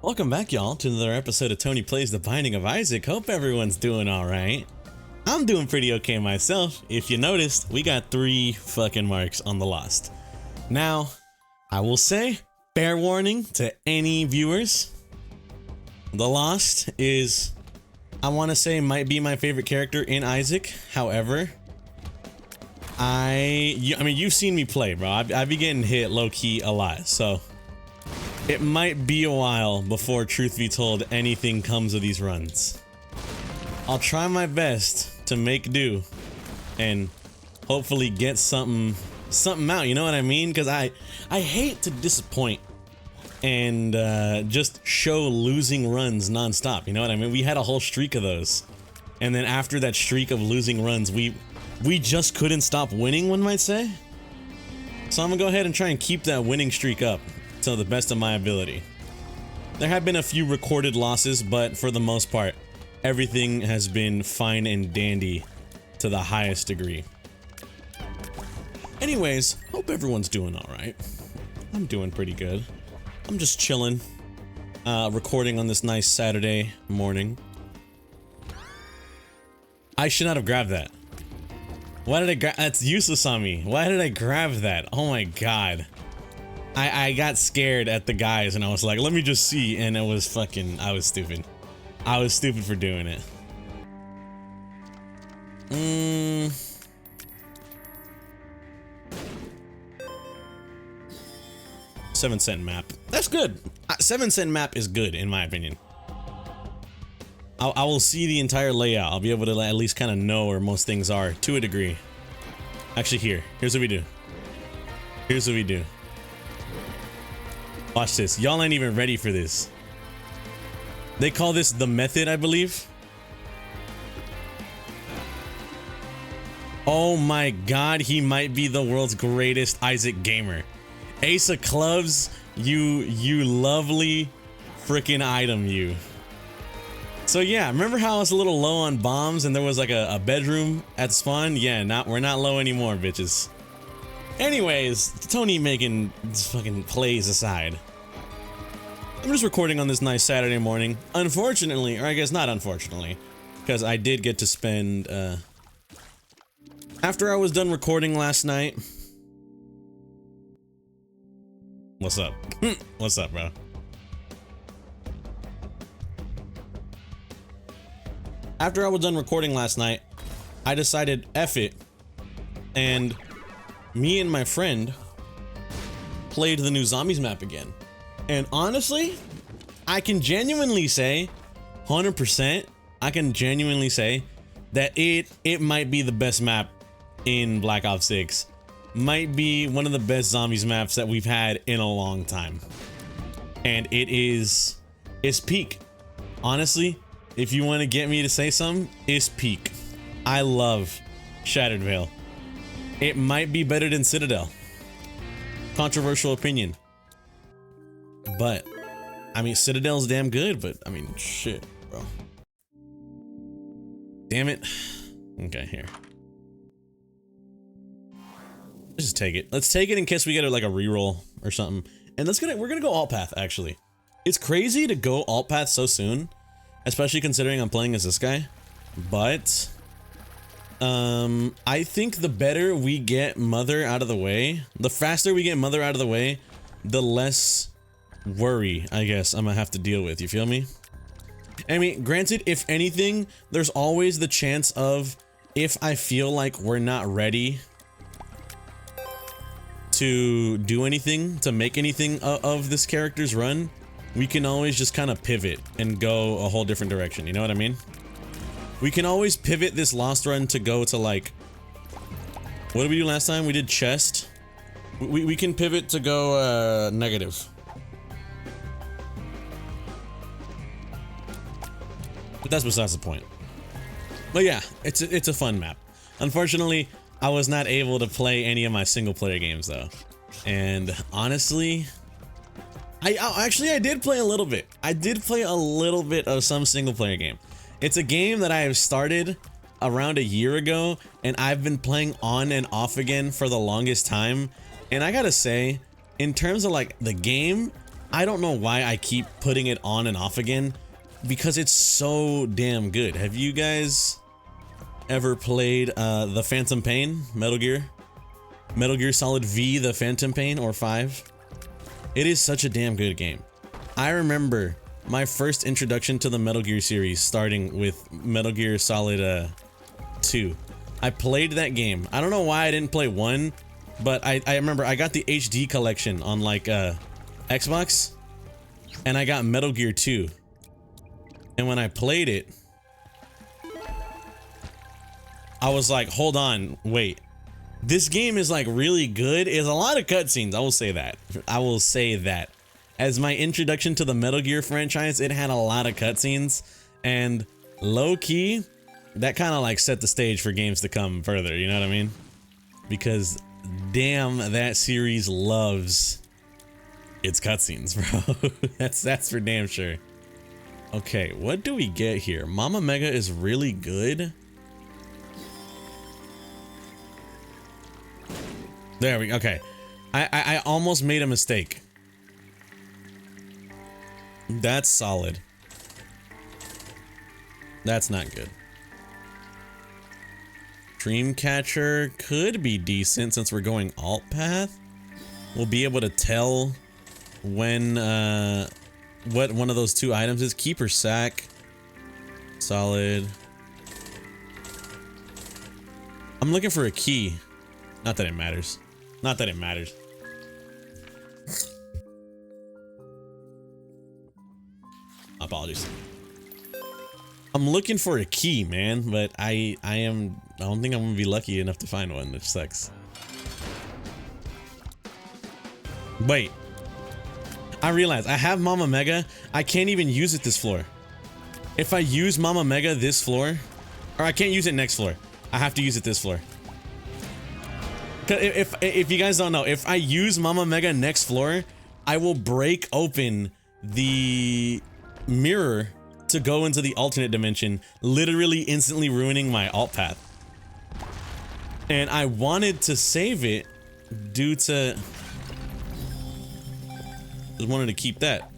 Welcome back, y'all, to another episode of Tony Plays The Binding of Isaac. Hope everyone's doing alright. I'm doing pretty okay myself. If you noticed, we got 3 fucking marks on the Lost. Now, I will say, fair warning to any viewers, the Lost is, I want to say, might be my favorite character in Isaac. However, I mean, you've seen me play, bro. I be getting hit low-key a lot, so it might be a while before, truth be told, anything comes of these runs. I'll try my best to make do and hopefully get something out, you know what I mean? Because I hate to disappoint and just show losing runs nonstop, you know what I mean? We had a whole streak of those, and then after that streak of losing runs, we just couldn't stop winning, one might say. So I'm gonna go ahead and try and keep that winning streak up to the best of my ability. There have been a few recorded losses, but for the most part, everything has been fine and dandy to the highest degree. Anyways, hope everyone's doing alright. I'm doing pretty good. I'm just chilling, recording on this nice Saturday morning. I should not have grabbed that. Why did I grab? That's useless on me. Why did I grab that? Oh my god. I got scared at the guys and I was like, let me just see, and it was fucking, I was stupid. I was stupid for doing it. 7-cent map. That's good. 7-cent map is good in my opinion. I will see the entire layout. I'll be able to at least kind of know where most things are to a degree. Actually, here's what we do. Here's what we do. Watch this. Y'all ain't even ready for this. They call this the method, I believe. Oh my god, he might be the world's greatest Isaac gamer. Ace of clubs, you lovely freaking item, you. So yeah, remember how I was a little low on bombs and there was like a bedroom at spawn? Yeah, we're not low anymore, bitches. Anyways, Tony making fucking plays aside, I'm just recording on this nice Saturday morning. Unfortunately, or I guess not unfortunately, because I did get to spend, after I was done recording last night. What's up? What's up, bro? After I was done recording last night, I decided F it, and me and my friend played the new zombies map again. And honestly, I can genuinely say, 100%, I can genuinely say that it might be the best map in Black Ops 6. Might be one of the best zombies maps that we've had in a long time. And it's peak. Honestly, if you want to get me to say something, it's peak. I love Shattered Veil. It might be better than Citadel. Controversial opinion. But, I mean, Citadel's damn good, but, I mean, shit, bro. Damn it. Okay, here. Let's just take it. Let's take it in case we get like a reroll or something. And we're gonna go alt path, actually. It's crazy to go alt path so soon, especially considering I'm playing as this guy. But I think the better we get Mother out of the way, the faster we get Mother out of the way, the less worry, I guess, I'm gonna have to deal with. You feel me? I mean, granted, if anything, there's always the chance of, if I feel like we're not ready to do anything, to make anything of this character's run, we can always just kind of pivot and go a whole different direction. You know what I mean? We can always pivot this Lost run to go to, like, what did we do last time? We did chest. We can pivot to go negative. But that's besides the point. But yeah, it's a fun map. Unfortunately, I was not able to play any of my single player games though. And honestly, I did play a little bit. I did play a little bit of some single player game. It's a game that I have started around a year ago and I've been playing on and off again for the longest time. And I gotta say, in terms of like the game, I don't know why I keep putting it on and off again, because it's so damn good. Have you guys ever played the Phantom Pain, Metal Gear Solid V, the Phantom Pain, or 5? It is such a damn good game. I remember my first introduction to the Metal Gear series starting with Metal Gear Solid 2. I played that game. I don't know why I didn't play 1, but I remember I got the HD collection on like Xbox, and I got Metal Gear 2. And when I played it, I was like, hold on, wait. This game is like really good. It's a lot of cutscenes, I will say that. I will say that. As my introduction to the Metal Gear franchise, it had a lot of cutscenes, and low-key, that kind of like set the stage for games to come further, you know what I mean? Because damn, that series loves its cutscenes, bro. that's for damn sure. Okay, what do we get here? Mama Mega is really good. There we go. Okay. I almost made a mistake. That's solid. That's not good. Dreamcatcher could be decent since we're going alt path. We'll be able to tell when what one of those two items is. Keeper sack. Solid. I'm looking for a key. Not that it matters. Not that it matters. Apologies. I'm looking for a key, man, but I don't think I'm gonna be lucky enough to find one, which sucks. Wait. I realize I have Mama Mega. I can't even use it this floor. If I use Mama Mega this floor, or I can't use it next floor. I have to use it this floor. If you guys don't know, if I use Mama Mega next floor, I will break open the mirror to go into the alternate dimension, literally instantly ruining my alt path. And I wanted to save it due to... just wanted to keep that.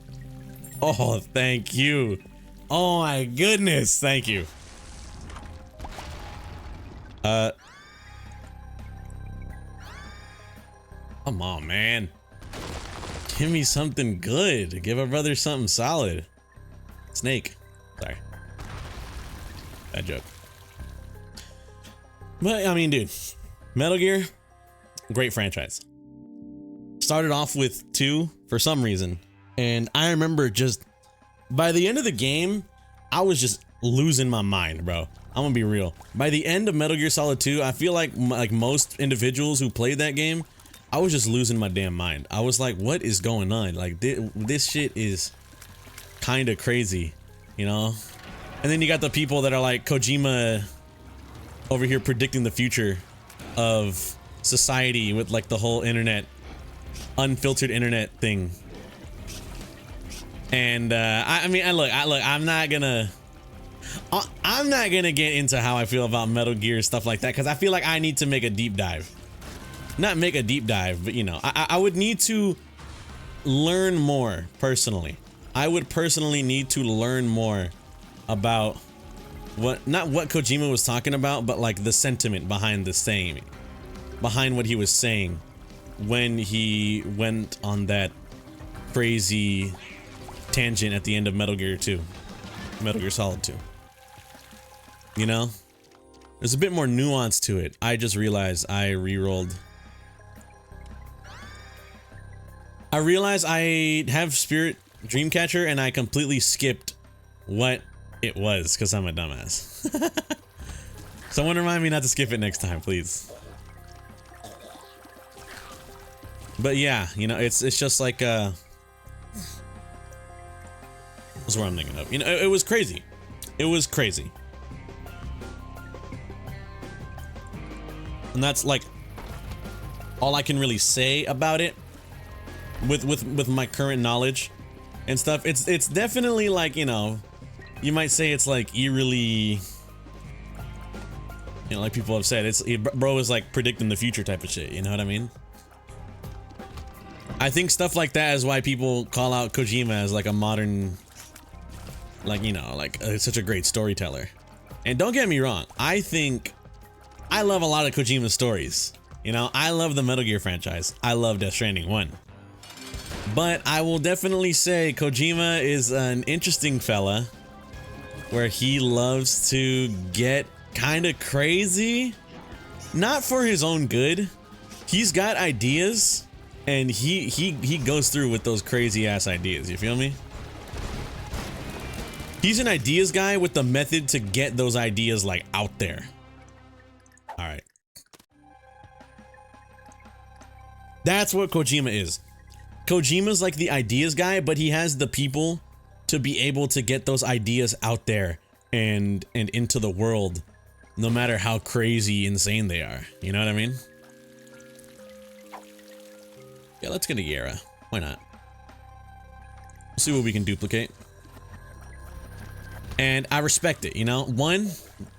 Oh, thank you. Oh my goodness, thank you. Come on, man. Give me something good. Give a brother something solid. Snake. Sorry. Bad joke. But, I mean, dude. Metal Gear, great franchise. Started off with 2 for some reason. And I remember just, by the end of the game, I was just losing my mind, bro. I'm gonna be real. By the end of Metal Gear Solid 2, I feel like most individuals who played that game, I was just losing my damn mind. I was like, what is going on? Like, this shit is kind of crazy, you know? And then you got the people that are like Kojima over here predicting the future of society with like the whole internet, unfiltered internet thing. And I mean, I'm not gonna get into how I feel about Metal Gear stuff like that, because I feel like I need to make a deep dive. Not make a deep dive, but you know, I would need to learn more personally. I would personally need to learn more about not what Kojima was talking about, but like the sentiment behind the saying, behind what he was saying when he went on that crazy tangent at the end of Metal Gear 2, Metal Gear Solid 2. You know, there's a bit more nuance to it. I just realized I rerolled. I realized I have Spirit Dreamcatcher and I completely skipped what it was because I'm a dumbass. Someone remind me not to skip it next time, please. But yeah, you know, it's just like that's what I'm thinking of. You know, it was crazy. It was crazy. And that's like all I can really say about it with my current knowledge and stuff. It's definitely like, you know, you might say it's like eerily, you know, like people have said, bro is like predicting the future type of shit, you know what I mean? I think stuff like that is why people call out Kojima as like a modern, like, you know, like such a great storyteller. And don't get me wrong, I think I love a lot of Kojima's stories. You know, I love the Metal Gear franchise. I love Death Stranding 1. But I will definitely say Kojima is an interesting fella where he loves to get kind of crazy. Not for his own good. He's got ideas and he goes through with those crazy ass ideas. You feel me? He's an ideas guy with the method to get those ideas like out there. All right. That's what Kojima is. Kojima's like the ideas guy, but he has the people to be able to get those ideas out there and into the world, no matter how crazy insane they are. You know what I mean? Yeah, let's get a Yara. Why not? See what we can duplicate. And I respect it, you know? One,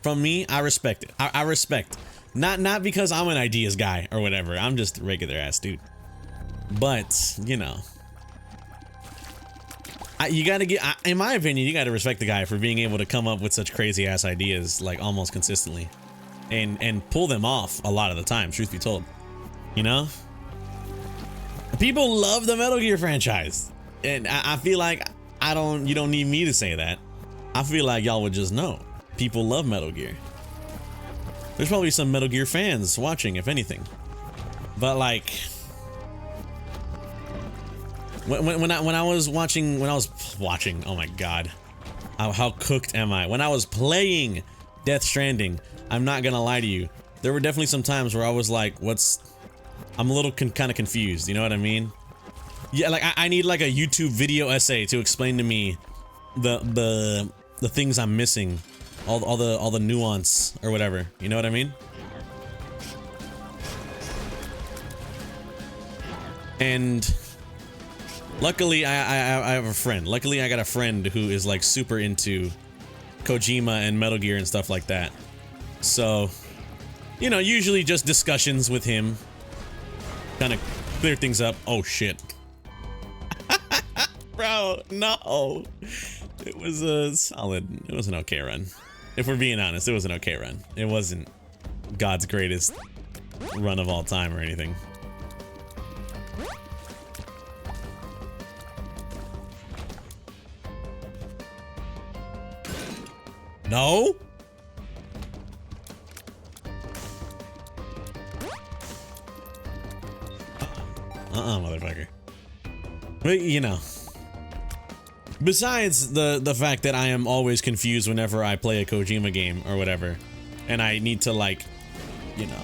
from me, I respect it. I respect. Not because I'm an ideas guy or whatever. I'm just a regular ass dude. But, you know. You gotta get, in my opinion, you gotta respect the guy for being able to come up with such crazy ass ideas, like, almost consistently. And pull them off a lot of the time, truth be told. You know? People love the Metal Gear franchise. And I feel like you don't need me to say that. I feel like y'all would just know. People love Metal Gear. There's probably some Metal Gear fans watching, if anything. But like, when I was watching, oh my god, how cooked am I? When I was playing Death Stranding, I'm not gonna lie to you, there were definitely some times where I was like, I'm a little kind of confused. You know what I mean? Yeah, like I need like a YouTube video essay to explain to me the things I'm missing, all the nuance or whatever. You know what I mean? And luckily, I have a friend. Luckily, I got a friend who is like super into Kojima and Metal Gear and stuff like that. So, you know, usually just discussions with him kind of clear things up. Oh shit. Bro, no. It was a solid, it was an okay run. If we're being honest, it was an okay run. It wasn't God's greatest run of all time or anything. No? Motherfucker. But, you know. Besides the fact that I am always confused whenever I play a Kojima game or whatever, and I need to, like, you know,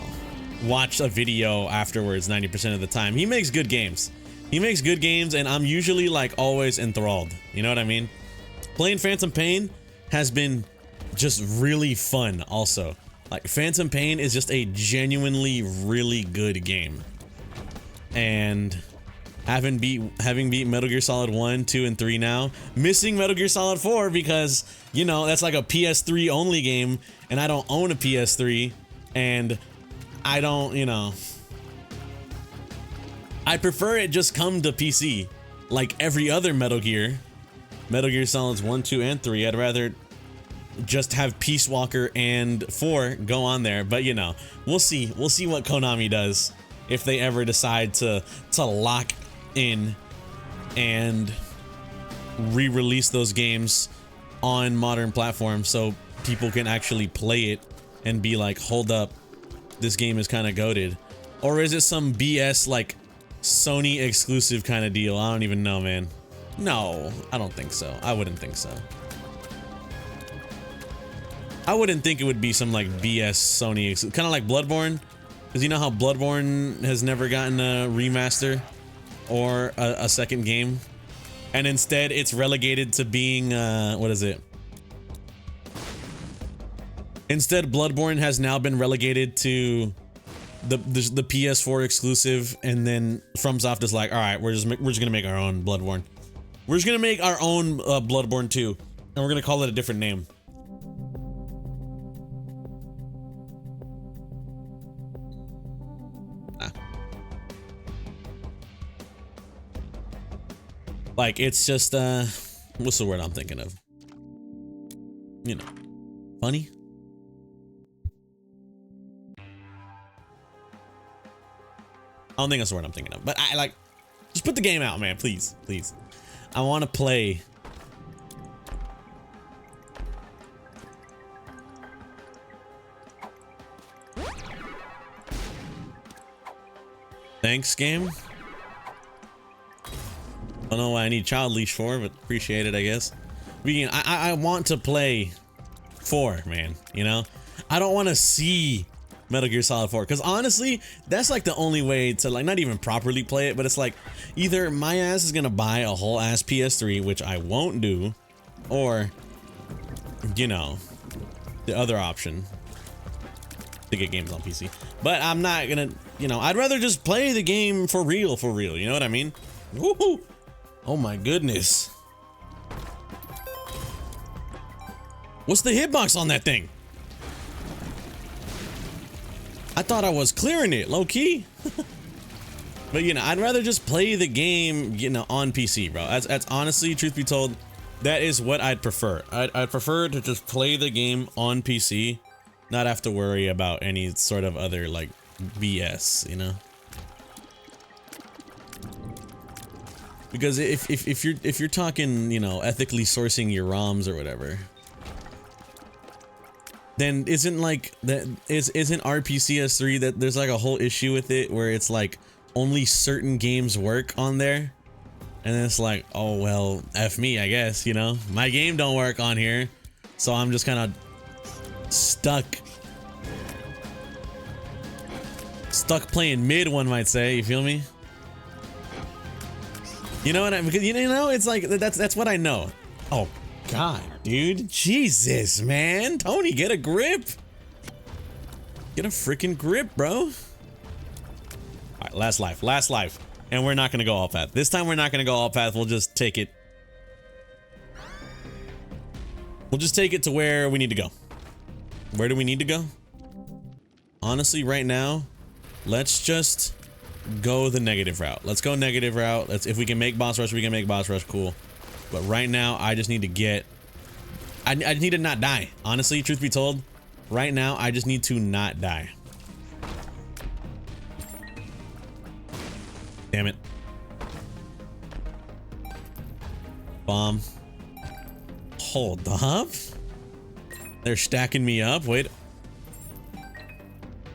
watch a video afterwards 90% of the time. He makes good games. He makes good games, and I'm usually, like, always enthralled. You know what I mean? Playing Phantom Pain has been just really fun also. Like, Phantom Pain is just a genuinely really good game. And having beat Metal Gear Solid 1, 2, and 3 now, missing Metal Gear Solid 4 because, you know, that's like a PS3 only game, and I don't own a PS3, and I don't, you know, I prefer it just come to PC, like every other Metal Gear Solids 1, 2, and 3. I'd rather just have Peace Walker and 4 go on there, but you know, we'll see what Konami does if they ever decide to lock in and re-release those games on modern platforms so people can actually play it and be like, hold up, this game is kind of goated. Or is it some BS like Sony exclusive kind of deal? I don't even know, man. No, I don't think so. I wouldn't think so. I wouldn't think it would be some like BS Sony, kind of like Bloodborne, because you know how Bloodborne has never gotten a remaster or a second game, and instead it's relegated to being what is it? Instead, Bloodborne has now been relegated to the PS4 exclusive, and then FromSoft is like, all right, we're just gonna make our own Bloodborne. We're just gonna make our own Bloodborne 2, and we're gonna call it a different name. Like, it's just, what's the word I'm thinking of? You know, funny? I don't think that's the word I'm thinking of, but I like, just put the game out, man, please, please. I want to play. Thanks, game. I don't know why I need child leash for, but appreciate it, I guess. I want to play 4, man, you know? I don't want to see Metal Gear Solid 4, because honestly, that's like the only way to like not even properly play it, but it's like either my ass is gonna buy a whole ass PS3, which I won't do, or, you know, the other option to get games on PC. But I'm not gonna, you know, I'd rather just play the game for real, you know what I mean? Woohoo! Oh my goodness. What's the hitbox on that thing? I thought I was clearing it, low key. But you know, I'd rather just play the game, you know, on PC, bro. That's honestly, truth be told, that is what I'd prefer. I'd prefer to just play the game on PC, not have to worry about any sort of other like BS, you know? Because if you're talking, you know, ethically sourcing your ROMs or whatever, then isn't like that isn't RPCS3 that there's like a whole issue with it where it's like only certain games work on there, and then it's like, oh well, F me, I guess, you know, my game don't work on here, so I'm just kind of stuck playing mid, one might say. You feel me? You know what I mean? Because you know, it's like that's what I know. Oh God, dude, Jesus, man, Tony, get a grip. Get a freaking grip, bro. All right, last life, and we're not gonna go all path. This time we're not gonna go all path. We'll just take it. We'll just take it to where we need to go. Where do we need to go? Honestly, right now, let's just go the negative route. Let's go negative route. If we can make boss rush, we can make boss rush. Cool. But right now, I just need to get. I need to not die. Honestly, truth be told, right now I just need to not die. Damn it. Bomb. Hold up. They're stacking me up. Wait.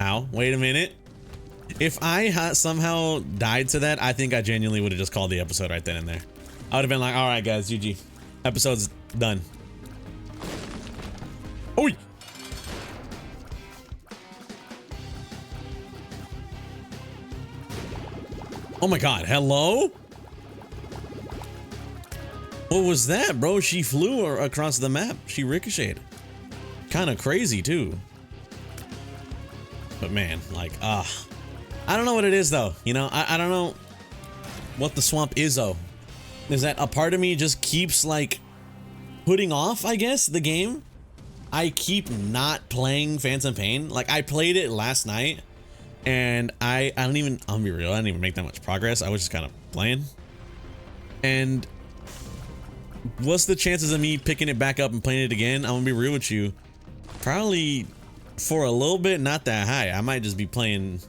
Ow. Wait a minute. If I had somehow died to that, I think I genuinely would have just called the episode right then and there. I would have been like, all right, guys, GG. Episode's done. Oh! Oh my God, hello? What was that, bro? She flew across the map. She ricocheted. Kind of crazy, too. But man, like, I don't know what it is, though. You know, I don't know what the swamp is, though. Is that a part of me just keeps, like, putting off, I guess, the game? I keep not playing Phantom Pain. Like, I played it last night, and I'm gonna be real, I didn't even make that much progress. I was just kind of playing. And what's the chances of me picking it back up and playing it again? I'm gonna be real with you. Probably for a little bit, not that high. I might just be playing,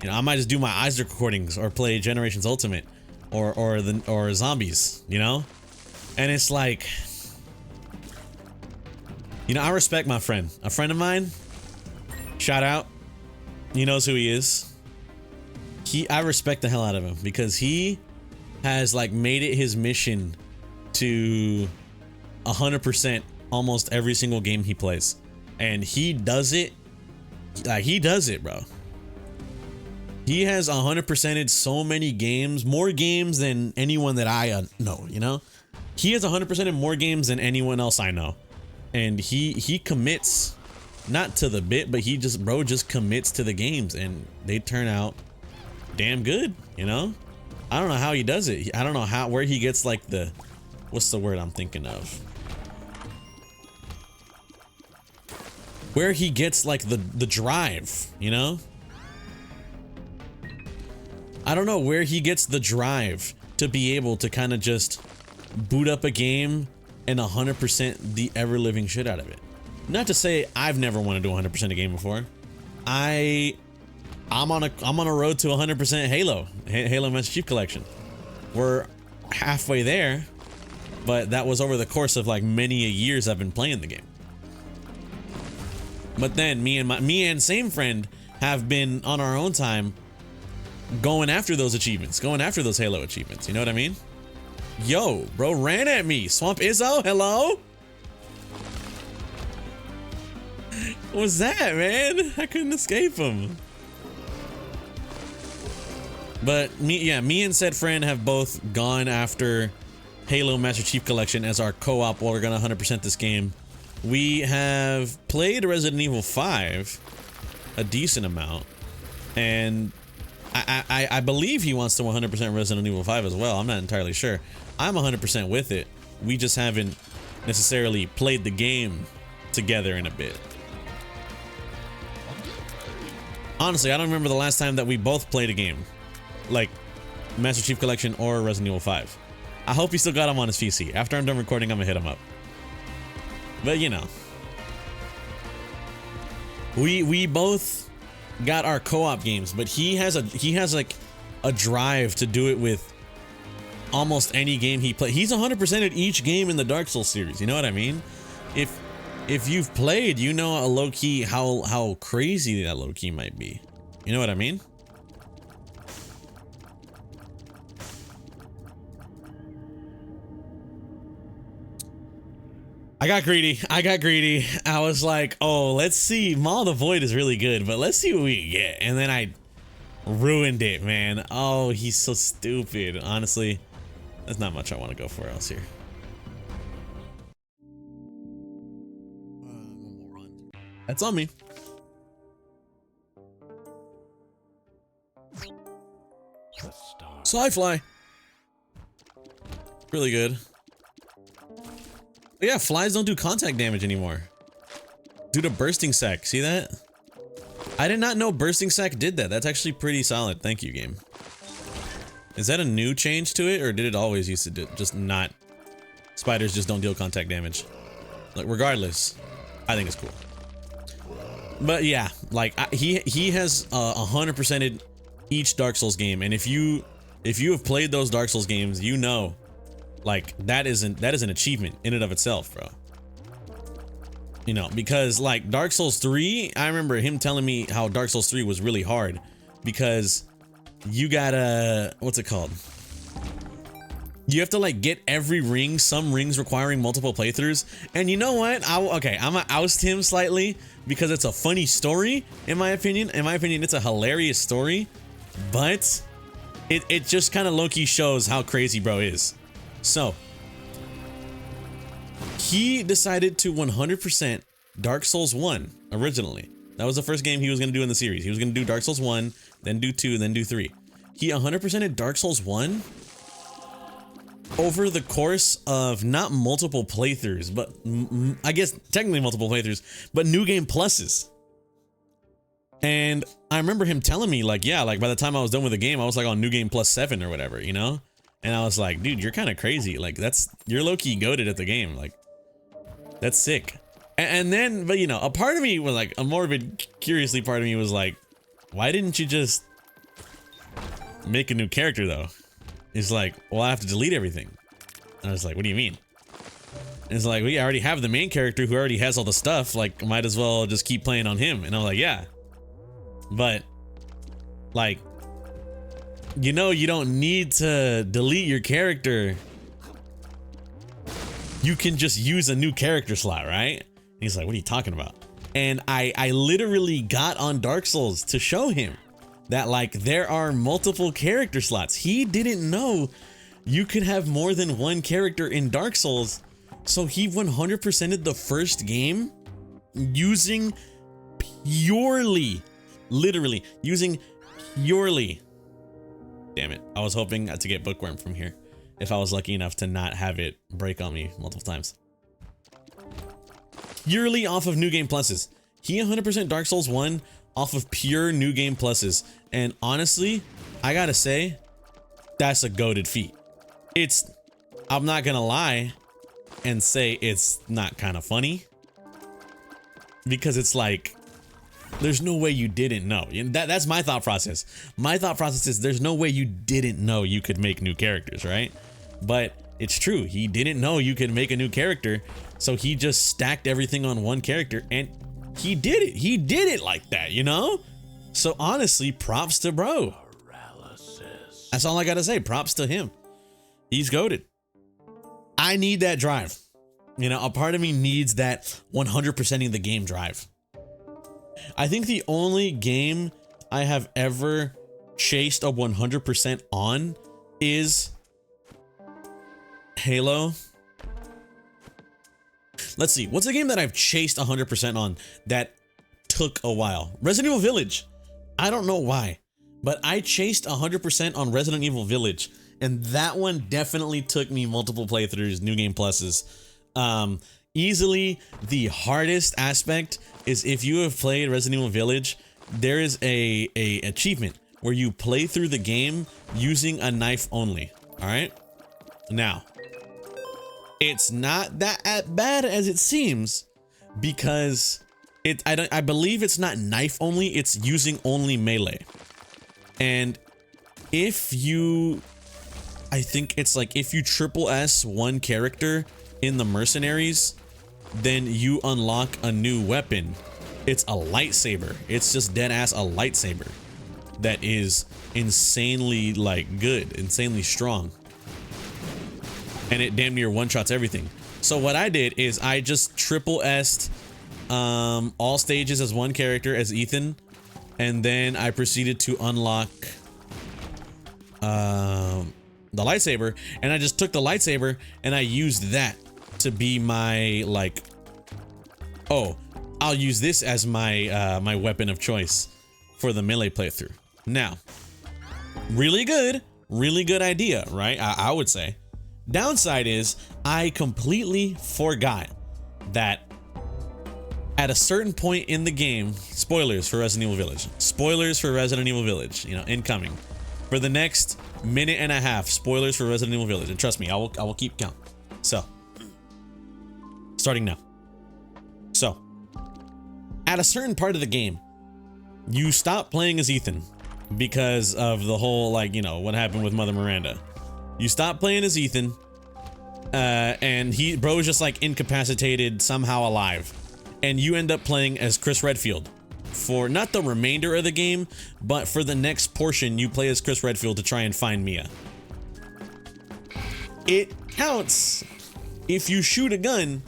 you know, I might just do my Isaac recordings or play Generations Ultimate or Zombies, you know? And it's like, you know, I respect my friend. A friend of mine, shout out, he knows who he is. I respect the hell out of him because he has like made it his mission to 100% almost every single game he plays. And he does it, like he does it, bro. He has 100%ed so many games, more games than anyone that I know, you know? He has 100%ed more games than anyone else I know. And he commits, not to the bit, but bro just commits to the games and they turn out damn good, you know? I don't know how he does it. I don't know where he gets like what's the word I'm thinking of? Where he gets like the drive, you know? I don't know where he gets the drive to be able to kind of just boot up a game and 100% the ever-living shit out of it. Not to say I've never wanted to do 100% a game before. I'm on a road to 100% Halo Master Chief Collection. We're halfway there, but that was over the course of like many a years I've been playing the game. But then me and same friend have been on our own time going after those achievements, going after those Halo achievements. You know what I mean? Yo, bro ran at me. Swamp Izzo, hello? What was that, man? I couldn't escape him. But me and said friend have both gone after Halo Master Chief Collection as our co-op while we're gonna 100% this game. We have played Resident Evil 5 a decent amount, and I believe he wants to 100% Resident Evil 5 as well. I'm not entirely sure. I'm 100% with it. We just haven't necessarily played the game together in a bit. Honestly, I don't remember the last time that we both played a game like Master Chief Collection or Resident Evil 5. I hope he still got him on his PC. After I'm done recording, I'm gonna hit him up. But you know, we both got our co-op games, but he has like a drive to do it with almost any game he plays. He's 100%ed each game in the Dark Souls series. You know what I mean? If you've played, you know a low key how crazy that low key might be. You know what I mean? I got greedy. I was like, oh, let's see. Maw of the Void is really good, but let's see what we get. And then I ruined it, man. Oh, he's so stupid. Honestly, there's not much I want to go for else here. One more run. That's on me. Sci-fly. Really good. But yeah, flies don't do contact damage anymore. Due to bursting sack. See that? I did not know bursting sack did that. That's actually pretty solid. Thank you, game. Is that a new change to it, or did it always used to do just not? Spiders just don't deal contact damage. Like regardless, I think it's cool. But yeah, like he has 100%ed each Dark Souls game, and if you have played those Dark Souls games, you know. Like that is an achievement in and of itself, bro. You know, because like Dark Souls 3, I remember him telling me how Dark Souls 3 was really hard because you gotta, what's it called? You have to like get every ring, some rings requiring multiple playthroughs. And you know what? I'm gonna oust him slightly because it's a funny story, in my opinion. In my opinion, it's a hilarious story, but it just kind of low-key shows how crazy bro is. So, he decided to 100% Dark Souls 1 originally. That was the first game he was going to do in the series. He was going to do Dark Souls 1, then do 2, then do 3. He 100%ed Dark Souls 1 over the course of not multiple playthroughs, but I guess technically multiple playthroughs, but new game pluses. And I remember him telling me like, yeah, like by the time I was done with the game, I was like on new game plus 7 or whatever, you know? And I was like, dude, you're kind of crazy. Like you're low-key goated at the game. Like that's sick. And then, but you know, a part of me was like, a morbid, curiously part of me was like, why didn't you just make a new character though? It's like, well, I have to delete everything. And I was like, what do you mean? And it's like, we already have the main character who already has all the stuff. Like, might as well just keep playing on him. And I was like, yeah. But like, you know, you don't need to delete your character. You can just use a new character slot, right? And he's like, what are you talking about? And I literally got on Dark Souls to show him that like there are multiple character slots. He didn't know you could have more than one character in Dark Souls. So he 100%ed the first game using purely, literally using purely. Damn it. I was hoping to get bookworm from here if I was lucky enough to not have it break on me multiple times. Purely off of new game pluses. He 100% Dark Souls 1 off of pure new game pluses. And honestly, I gotta say, that's a goated feat. It's I'm not gonna lie and say it's not kind of funny, because it's like, there's no way you didn't know. That's my thought process. My thought process is there's no way you didn't know you could make new characters, right? But it's true. He didn't know you could make a new character, so he just stacked everything on one character, and he did it. He did it like that, you know? So honestly, props to bro. Paralysis. That's all I gotta say. Props to him. He's goated. I need that drive. You know, a part of me needs that 100%ing the game drive. I think the only game I have ever chased a 100% on is Halo. Let's see. What's a game that I've chased 100% on that took a while? Resident Evil Village. I don't know why, but I chased 100% on Resident Evil Village, and that one definitely took me multiple playthroughs, new game pluses. Easily the hardest aspect is if you have played Resident Evil Village, there is a achievement where you play through the game using a knife only. All right. Now, it's not that bad as it seems, because I believe it's not knife only, it's using only melee. And if you, I think it's like if you triple S one character in the mercenaries, then you unlock a new weapon. It's a lightsaber. It's just dead ass a lightsaber that is insanely like good, insanely strong. And it damn near one-shots everything. So what I did is I just triple S'd all stages as one character, as Ethan, and then I proceeded to unlock the lightsaber, and I just took the lightsaber and I used that to be my like, oh, I'll use this as my my weapon of choice for the melee playthrough. Now, really good idea, right? I would say. Downside is I completely forgot that at a certain point in the game, spoilers for Resident Evil Village, spoilers for Resident Evil Village, you know, incoming for the next minute and a half, spoilers for Resident Evil Village, and trust me, I will keep count. So, starting now. So, at a certain part of the game, you stop playing as Ethan because of the whole, like, you know, what happened with Mother Miranda. You stop playing as Ethan, and bro's just like incapacitated, somehow alive, and you end up playing as Chris Redfield for not the remainder of the game, but for the next portion you play as Chris Redfield to try and find Mia. It counts if you shoot a gun,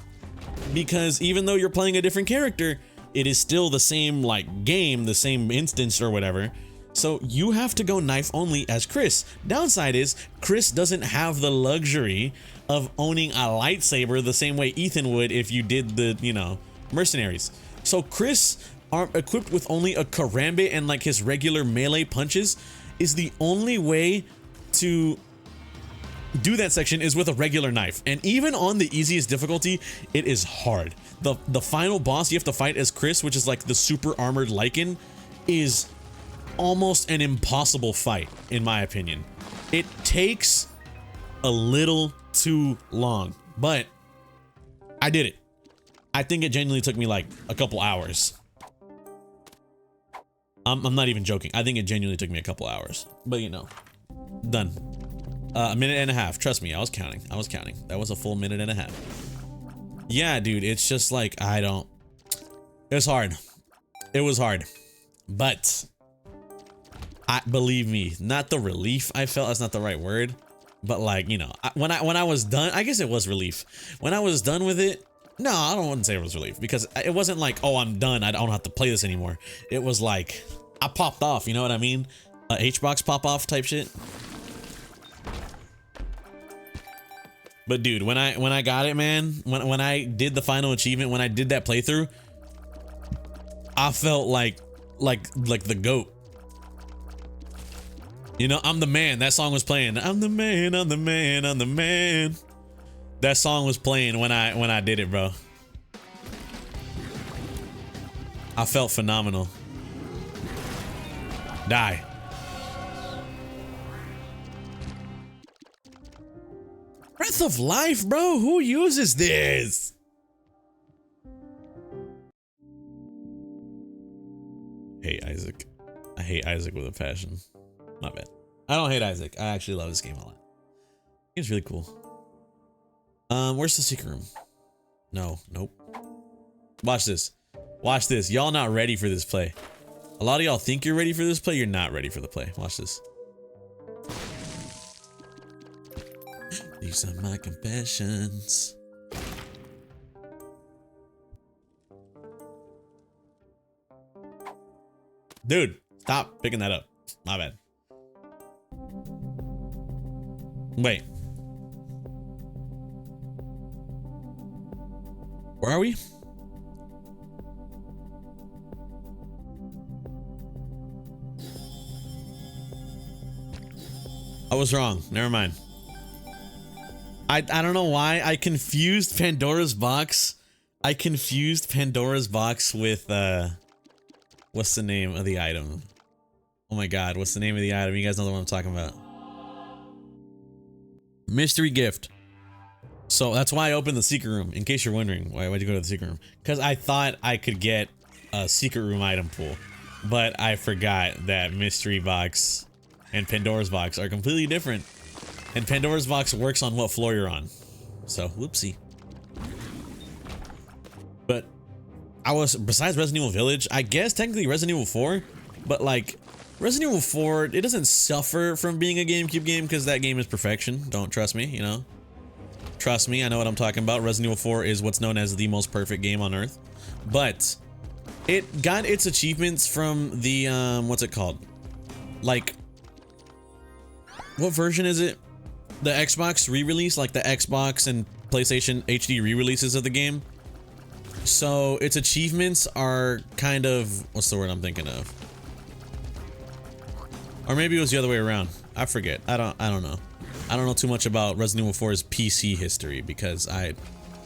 because even though you're playing a different character, it is still the same like game, the same instance or whatever. So you have to go knife only as Chris. Downside is Chris doesn't have the luxury of owning a lightsaber the same way Ethan would if you did the, you know, mercenaries. So Chris, equipped with only a karambit and like his regular melee punches, is the only way to do that section is with a regular knife. And even on the easiest difficulty, it is hard. The final boss you have to fight as Chris, which is like the super armored Lycan, is almost an impossible fight, in my opinion. It takes a little too long, but I did it. I think it genuinely took me like a couple hours. I'm not even joking. I think it genuinely took me a couple hours, but you know, done. A minute and a half. Trust me, I was counting. That was a full minute and a half. Yeah, dude, it's just like, it was hard. It was hard, but believe me, not the relief I felt, that's not the right word, but like, you know, when I was done, I guess it was relief. When I was done with it, no, I wouldn't say it was relief, because it wasn't like, oh, I'm done, I don't have to play this anymore. It was like, I popped off, you know what I mean? H-box pop off type shit. But dude, when I got it, man, when I did the final achievement, when I did that playthrough, I felt like the GOAT. You know, I'm the man. That song was playing. I'm the man, I'm the man, I'm the man. That song was playing when I did it, bro. I felt phenomenal. Die. Breath of Life, bro. Who uses this? Hate Isaac. I hate Isaac with a passion. My bad. I don't hate Isaac. I actually love this game a lot. It's really cool. Where's the secret room? No, nope. Watch this. Watch this. Y'all not ready for this play. A lot of y'all think you're ready for this play. You're not ready for the play. Watch this. These are my confessions. Dude, stop picking that up. My bad. Wait. Where are we? I was wrong. Never mind. I don't know why I confused Pandora's box. I confused Pandora's box with what's the name of the item? Oh my god, what's the name of the item? You guys know the one I'm talking about. Mystery gift. So that's why I opened the secret room. In case you're wondering, why'd you go to the secret room? Because I thought I could get a secret room item pool, but I forgot that mystery box and Pandora's box are completely different. And Pandora's box works on what floor you're on. So, whoopsie. But I was, besides Resident Evil Village, I guess technically Resident Evil 4, but like Resident Evil 4, it doesn't suffer from being a GameCube game because that game is perfection. Don't trust me, you know? Trust me, I know what I'm talking about. Resident Evil 4 is what's known as the most perfect game on Earth. But it got its achievements from the, what's it called? Like, what version is it? The Xbox re-release, like the Xbox and PlayStation HD re-releases of the game. So its achievements are kind of, what's the word I'm thinking of? Or maybe it was the other way around. I forget. I don't know. I don't know too much about Resident Evil 4's PC history because I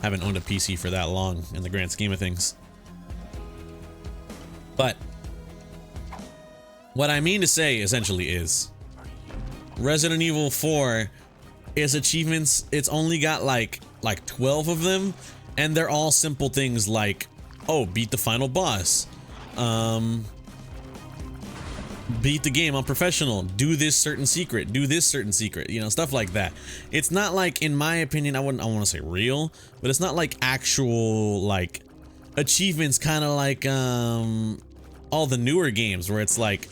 haven't owned a PC for that long in the grand scheme of things. But what I mean to say essentially is Resident Evil 4 is achievements, it's only got like 12 of them, and they're all simple things like, oh, beat the final boss, beat the game on professional, do this certain secret, do this certain secret, you know, stuff like that. It's not like, in my opinion, I want to say real, but it's not like actual like achievements, kind of like all the newer games where it's like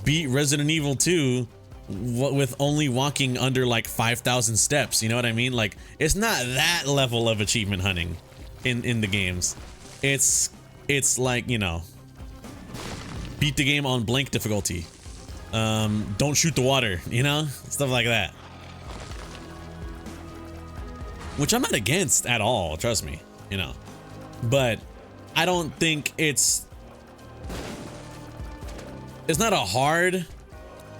beat Resident Evil 2 with only walking under like 5,000 steps, you know what I mean? Like, it's not that level of achievement hunting in the games. It's like, you know, beat the game on blank difficulty, don't shoot the water, you know, stuff like that, which I'm not against at all, trust me, you know, but I don't think it's not a hard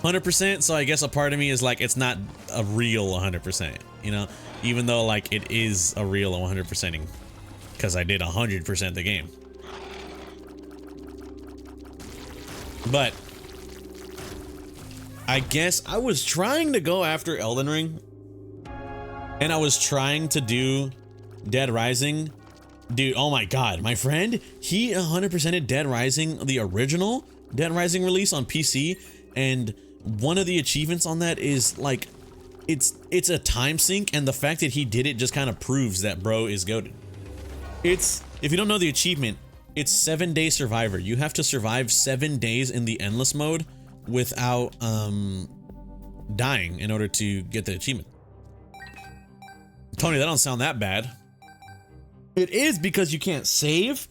100%, so I guess a part of me is like, it's not a real 100%, you know, even though like it is a real 100%ing because I did 100% the game. But I guess I was trying to go after Elden Ring, and I was trying to do Dead Rising. Dude, oh my god, my friend, he 100%ed Dead Rising, the original Dead Rising release on PC, and one of the achievements on that is like, it's a time sink, and the fact that he did it just kind of proves that bro is goated. It's, if you don't know the achievement, it's 7-day survivor. You have to survive 7 days in the endless mode without dying in order to get the achievement. Tony, that don't sound that bad. It is, because you can't save,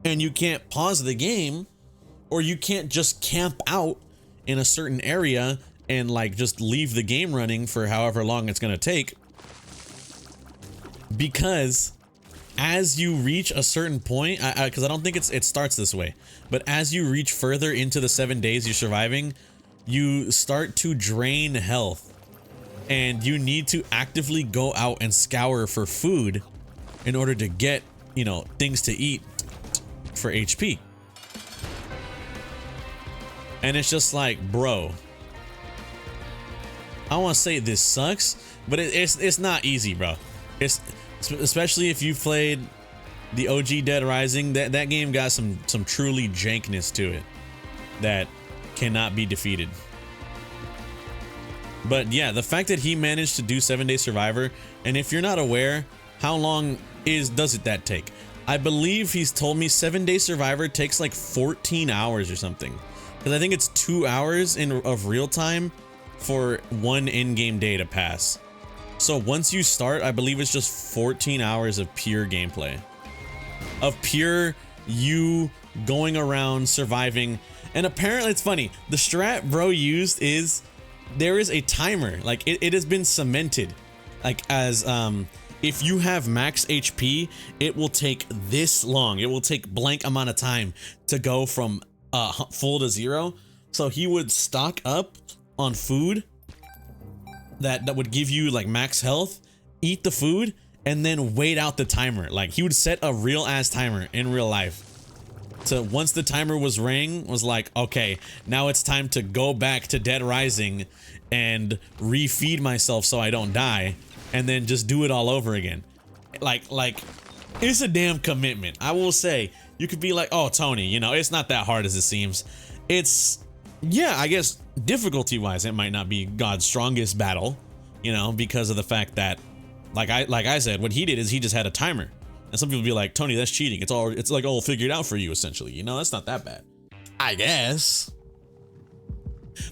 and you can't pause the game, or you can't just camp out in a certain area and like just leave the game running for however long it's gonna take, because as you reach a certain point, because I don't think it starts this way, but as you reach further into the 7 days you're surviving, you start to drain health, and you need to actively go out and scour for food in order to get, you know, things to eat for HP. And it's just like, bro, I want to say this sucks, but it's not easy, bro. It's especially if you played the OG Dead Rising. That game got some truly jankness to it that cannot be defeated. But yeah, the fact that he managed to do 7-Day Survivor, and if you're not aware, how long does that take? I believe he's told me 7-Day Survivor takes like 14 hours or something, because I think it's 2 hours of real time for one in-game day to pass. So once you start, I believe it's just 14 hours of pure gameplay, of pure you going around surviving. And apparently, it's funny, the strat bro used is there is a timer. Like it has been cemented, like as if you have max HP, it will take this long. It will take blank amount of time to go from full to 0. So he would stock up on food that would give you like max health, eat the food, and then wait out the timer. Like he would set a real ass timer in real life. So once the timer was like, okay, now it's time to go back to Dead Rising and refeed myself so I don't die, and then just do it all over again. Like it's a damn commitment. I will say, you could be like, oh, Tony, you know, it's not that hard as it seems. It's, yeah, I guess difficulty wise, it might not be God's strongest battle, you know, because of the fact that, like I said, what he did is he just had a timer. And some people be like, Tony, that's cheating. It's like all figured out for you, essentially. You know, that's not that bad, I guess.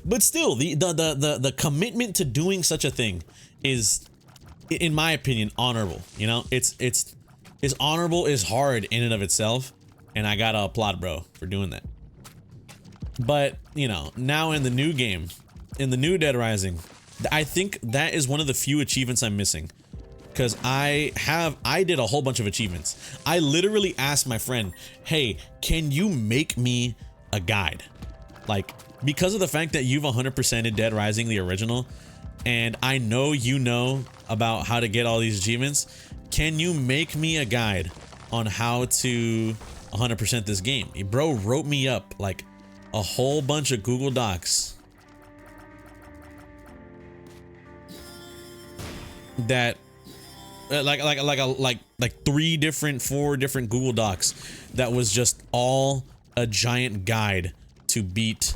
But still, the commitment to doing such a thing is, in my opinion, honorable. You know, it's honorable, is hard in and of itself, and I gotta applaud bro for doing that. But you know, now in the new game, in the new Dead Rising, I think that is one of the few achievements I'm missing. Because I did a whole bunch of achievements. I literally asked my friend, hey, can you make me a guide? Like, because of the fact that you've 100%ed Dead Rising, the original, and I know you know about how to get all these achievements, can you make me a guide on how to 100% this game? Bro wrote me up like a whole bunch of Google Docs that like 4 different Google Docs that was just all a giant guide to beat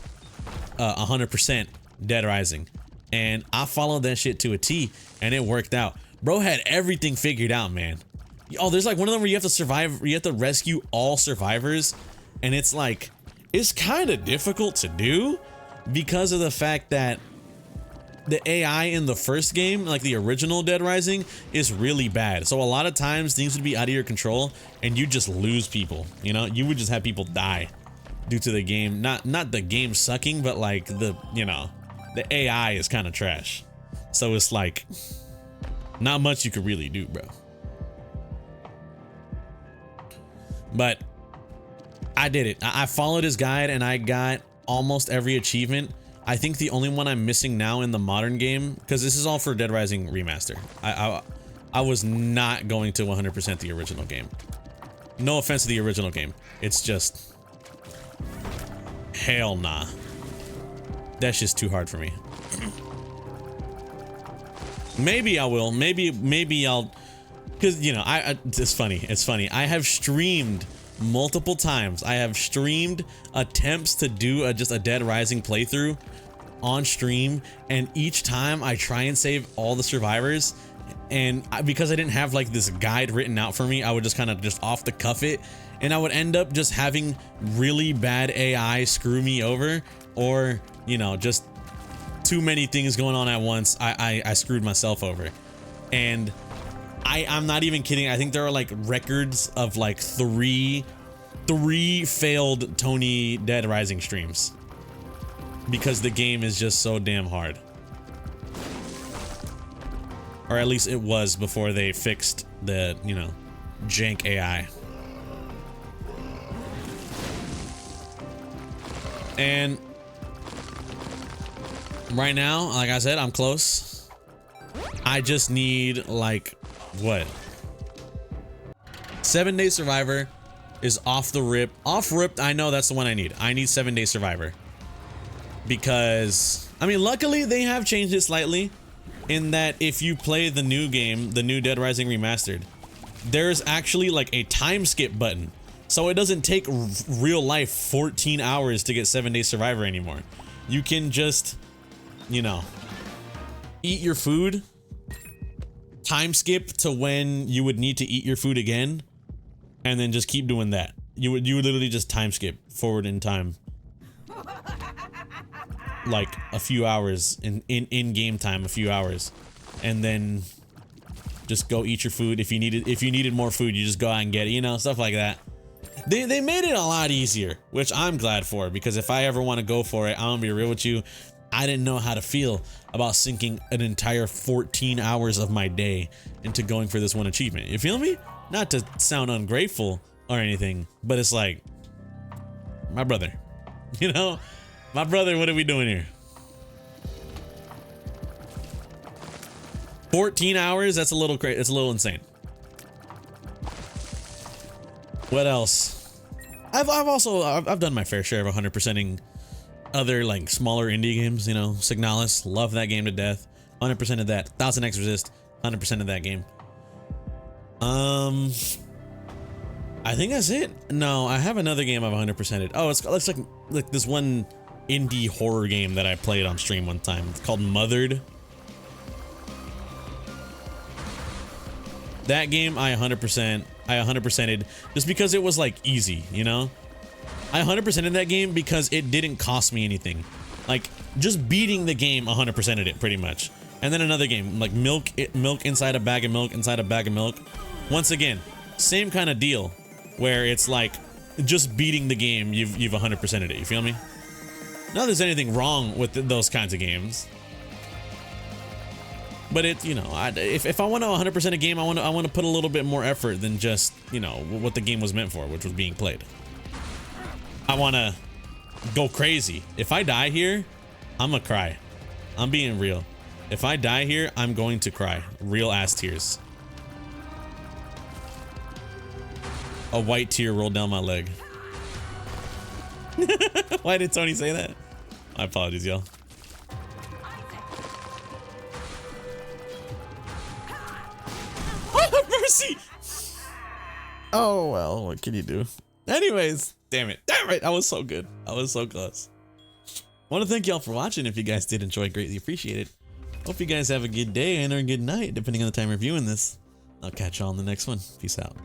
100% Dead Rising. And I followed that shit to a T, and it worked out. Bro had everything figured out, man. Oh, there's like one of them where you have to survive, where you have to rescue all survivors, and it's like, it's kind of difficult to do because of the fact that the AI in the first game, like the original Dead Rising, is really bad. So a lot of times things would be out of your control and you just lose people, you know? You would just have people die due to the game. Not the game sucking, but like the, you know, the AI is kind of trash. So it's like, not much you could really do, bro. But I did it. I followed his guide and I got almost every achievement. I think the only one I'm missing now in the modern game, because this is all for Dead Rising Remaster. I was not going to 100% the original game. No offense to the original game. It's just, hell nah. That's just too hard for me. Maybe I will. Maybe I'll, because, you know, it's funny. It's funny. I have streamed multiple times. I have streamed attempts to do just a Dead Rising playthrough on stream, and each time I try and save all the survivors, and because I didn't have like this guide written out for me, I would just kind of just off the cuff it, and I would end up just having really bad AI screw me over, or, you know, just too many things going on at once. I screwed myself over. And I'm not even kidding. I think there are like records of like three failed Tony Dead Rising streams because the game is just so damn hard. Or at least it was before they fixed the, you know, jank AI. And right now, like I said, I'm close. I just need like, what? 7-Day Survivor is off the rip. Off ripped, I know that's the one I need. I need 7-Day Survivor. Because, I mean, luckily they have changed it slightly. in that if you play the new game, the new Dead Rising Remastered, there's actually like a time skip button. So it doesn't take real life 14 hours to get 7-Day Survivor anymore. You can just, you know, eat your food, time skip to when you would need to eat your food again, and then just keep doing that. You would literally just time skip forward in time. Like a few hours in game time, a few hours. And then just go eat your food. If you needed more food, you just go out and get it, you know, stuff like that. They made it a lot easier, which I'm glad for, because if I ever want to go for it, I'm gonna be real with you, I didn't know how to feel about sinking an entire 14 hours of my day into going for this one achievement. You feel me? Not to sound ungrateful or anything, but it's like, my brother, you know, my brother, what are we doing here? 14 hours? That's a little crazy. It's a little insane. What else? I've done my fair share of 100%ing other like smaller indie games, you know. Signalis, love that game to death. 100% of that. Thousand X Resist, 100% of that game. I think that's it. No, I have another game I've 100%ed. Oh, it's like this one indie horror game that I played on stream one time. It's called Mothered. That game I 100%ed just because it was like easy, you know? I 100%ed that game because it didn't cost me anything. Like just beating the game 100%ed it pretty much. And then another game like milk inside a bag of milk inside a bag of milk. Once again, same kind of deal where it's like just beating the game, you've 100%ed it, you feel me? Not there's anything wrong with those kinds of games. But it, you know, if I want to 100% a game, I want to put a little bit more effort than just, you know, what the game was meant for, which was being played. I want to go crazy. If I die here, I'm gonna cry. I'm being real. If I die here, I'm going to cry. Real ass tears. A white tear rolled down my leg. Why did Tony say that? My apologies, y'all. Mercy! Oh well, what can you do? Anyways, damn it, I was so good. I was so close. I want to thank y'all for watching. If you guys did enjoy, greatly appreciate it. Hope you guys have a good day and or a good night, depending on the time you're viewing this. I'll catch y'all on the next one. Peace out.